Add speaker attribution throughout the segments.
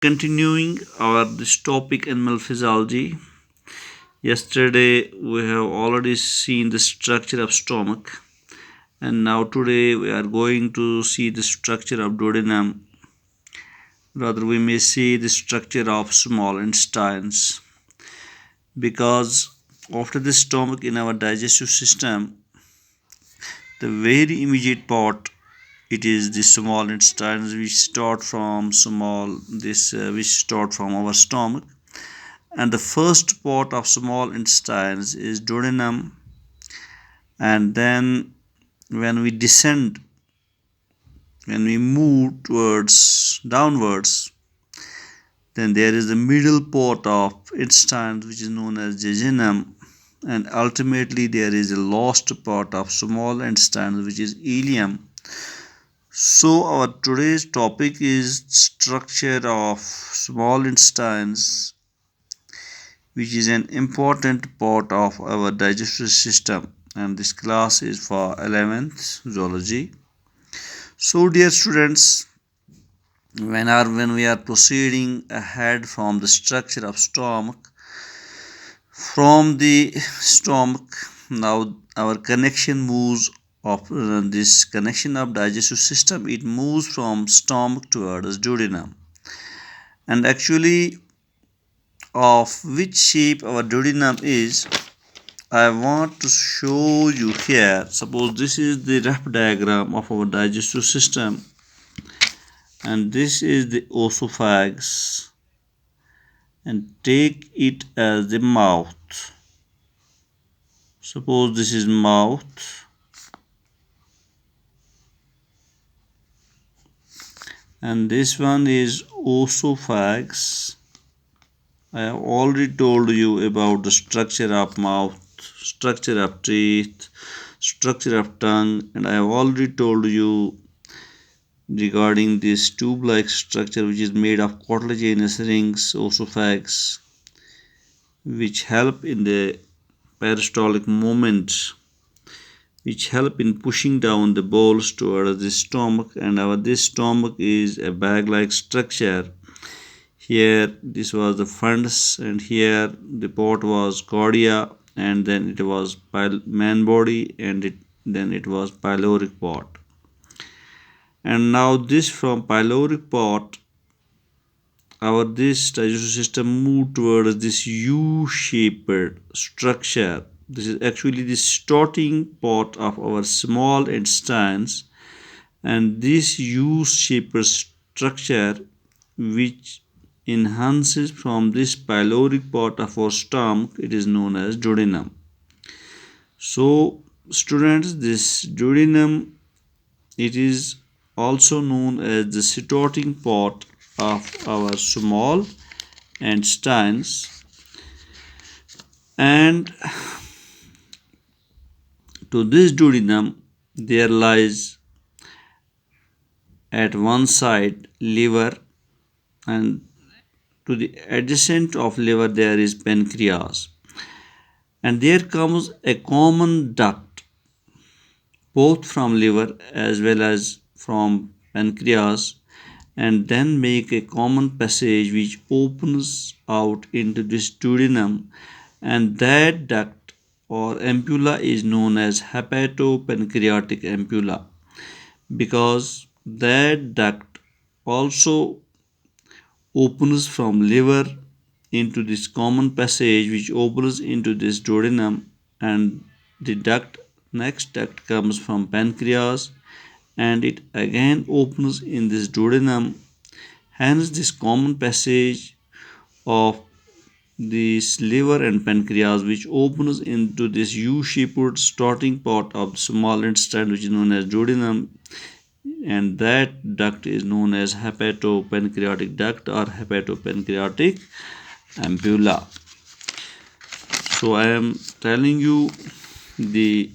Speaker 1: Continuing our this topic animal physiology. Yesterday we have already seen the structure of stomach, and now today we are going to see the structure of duodenum. Rather, we may see the structure of small intestines, because after the stomach in our digestive system, the very immediate part it is the small intestines which start from which start from our stomach, and the first part of small intestines is duodenum, and then when we descend, when we move towards downwards, then there is the middle part of intestines which is known as jejunum, and ultimately there is a last part of small intestines which is ileum. So our today's topic is structure of small intestines, which is an important part of our digestive system, and this class is for 11th zoology. So dear students, when we are proceeding ahead from the structure of stomach, from the stomach, now our connection moves of this connection of digestive system, it moves from stomach towards duodenum, and actually of which shape our duodenum is, I want to show you here. Suppose this is the rough diagram of our digestive system, and this is the esophagus, and take it as the mouth. Suppose this is mouth, and this one is esophagus. I have already told you about the structure of mouth, structure of teeth, structure of tongue, and I have already told you regarding this tube-like structure which is made of cartilaginous rings, esophagus, which help in the peristaltic movement, which help in pushing down the bowels towards the stomach, and this stomach is a bag-like structure. Here this was the fundus, and here the part was cardia, and then it was main body, and then it was pyloric part. And now this from pyloric part, our this digestive system moved towards this U-shaped structure. This is actually the starting part of our small intestines, and this U-shaped structure which enhances from this pyloric part of our stomach, it is known as duodenum. So students, this duodenum, it is also known as the starting part of our small intestines, and to this duodenum there lies at one side liver, and to the adjacent of liver there is pancreas, and there comes a common duct both from liver as well as from pancreas, and then make a common passage which opens out into this duodenum, and that duct or ampulla is known as hepatopancreatic ampulla, because that duct also opens from liver into this common passage which opens into this duodenum, and the next duct comes from pancreas, and it again opens in this duodenum. Hence this common passage of this liver and pancreas which opens into this U-shaped starting part of the small intestine which is known as duodenum, and that duct is known as hepatopancreatic duct or hepatopancreatic ampulla. So I am telling you the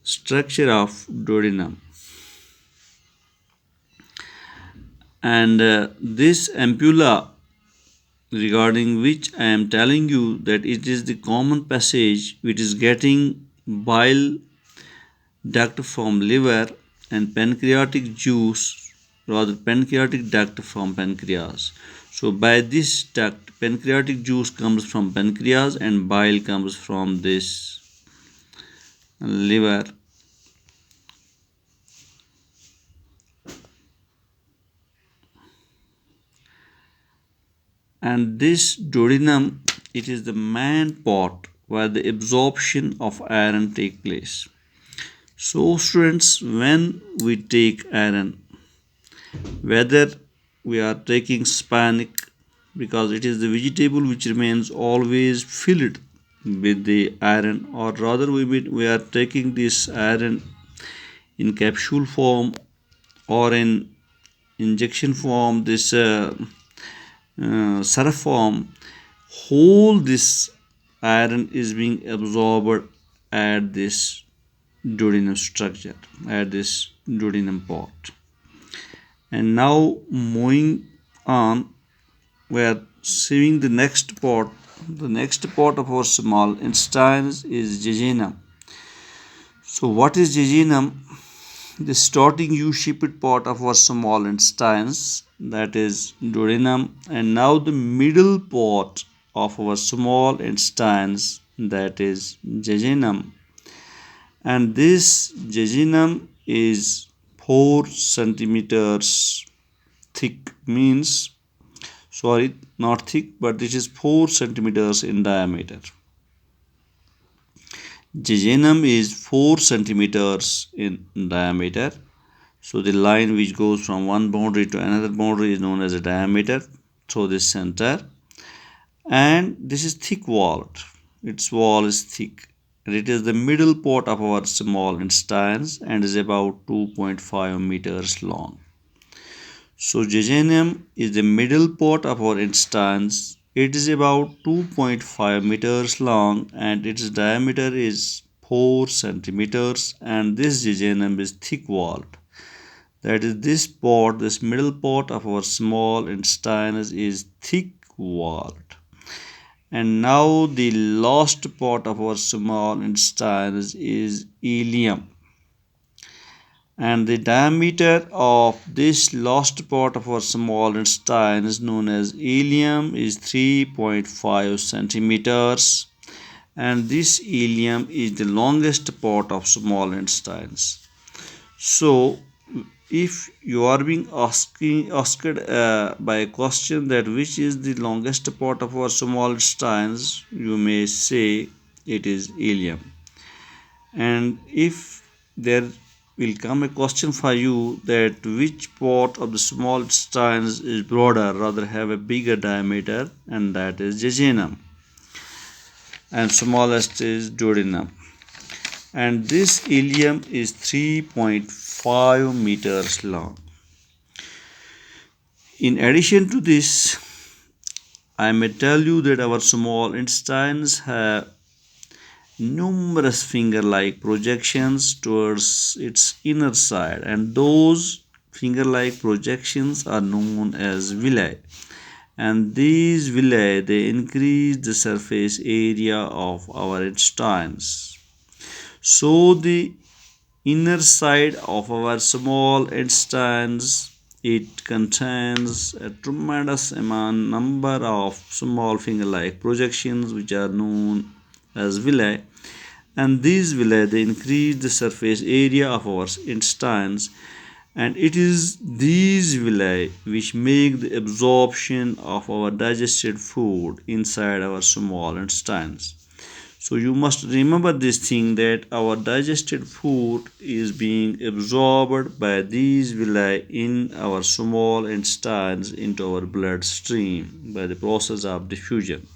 Speaker 1: structure of duodenum, and this ampulla, regarding which I am telling you that it is the common passage which is getting bile duct from liver and pancreatic juice rather pancreatic duct from pancreas. So by this duct, pancreatic juice comes from pancreas and bile comes from this liver. And this duodenum, it is the main part where the absorption of iron take place. So students, when we take iron, whether we are taking spinach, because it is the vegetable which remains always filled with the iron, or rather we are taking this iron in capsule form or in injection form, this syrup form, whole this iron is being absorbed at this duodenum structure, at this duodenum part. And now moving on, we are seeing the next part. The next part of our small intestines is jejunum. So what is jejunum? The starting U-shaped part of our small intestines, that is duodenum, and now the middle part of our small intestines, that is jejunum. And this jejunum is 4 centimeters thick, means, sorry, not thick, but this is 4 centimeters in diameter. Jejunum is 4 centimeters in diameter. So the line which goes from one boundary to another boundary is known as a diameter through this center. And this is thick walled. Its wall is thick. And it is the middle part of our small intestines and is about 2.5 meters long. So jejunum is the middle part of our intestines. It is about 2.5 meters long and its diameter is 4 centimeters, and this jejunum is thick walled. That is, this part, this middle part of our small intestines is thick walled. And now the last part of our small intestines is ileum. And the diameter of this last part of our small intestine is known as ileum is 3.5 centimeters, and this ileum is the longest part of small intestines. So if you are being asked by a question that which is the longest part of our small intestines, you may say it is ileum. And if there will come a question for you that which part of the small intestines is broader, rather have a bigger diameter, and that is jejunum, and smallest is duodenum. And this ileum is 3.5 meters long. In addition to this, I may tell you that our small intestines have numerous finger-like projections towards its inner side, and those finger-like projections are known as villi. And these villi, they increase the surface area of our intestines. So the inner side of our small intestines, it contains a tremendous number of small finger-like projections which are known as villi, and these villi, they increase the surface area of our intestines, and it is these villi which make the absorption of our digested food inside our small intestines. So you must remember this thing, that our digested food is being absorbed by these villi in our small intestines into our bloodstream by the process of diffusion.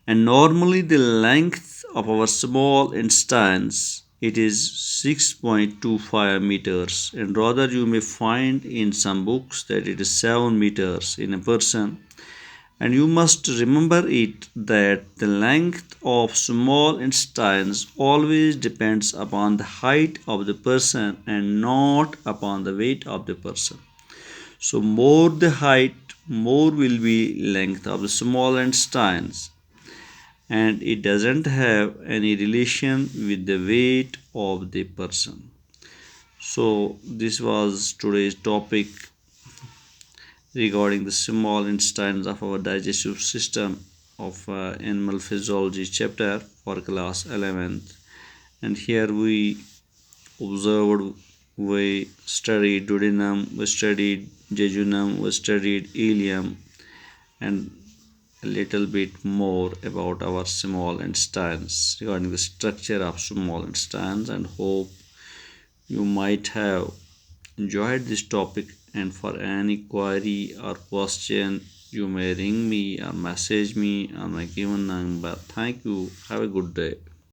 Speaker 1: And normally the length of our small intestines, it is 6.25 meters, and rather you may find in some books that it is 7 meters in a person. And you must remember it that the length of small intestines always depends upon the height of the person and not upon the weight of the person. So more the height, more will be length of the small intestines, and it doesn't have any relation with the weight of the person. So this was today's topic regarding the small intestines of our digestive system of animal physiology chapter for class 11th. And here we observed, we studied duodenum, we studied jejunum, we studied ileum, and a little bit more about our small intestines regarding the structure of small intestines, and hope you might have enjoyed this topic. And for any query or question, you may ring me or message me on my given number. Thank you. Have a good day.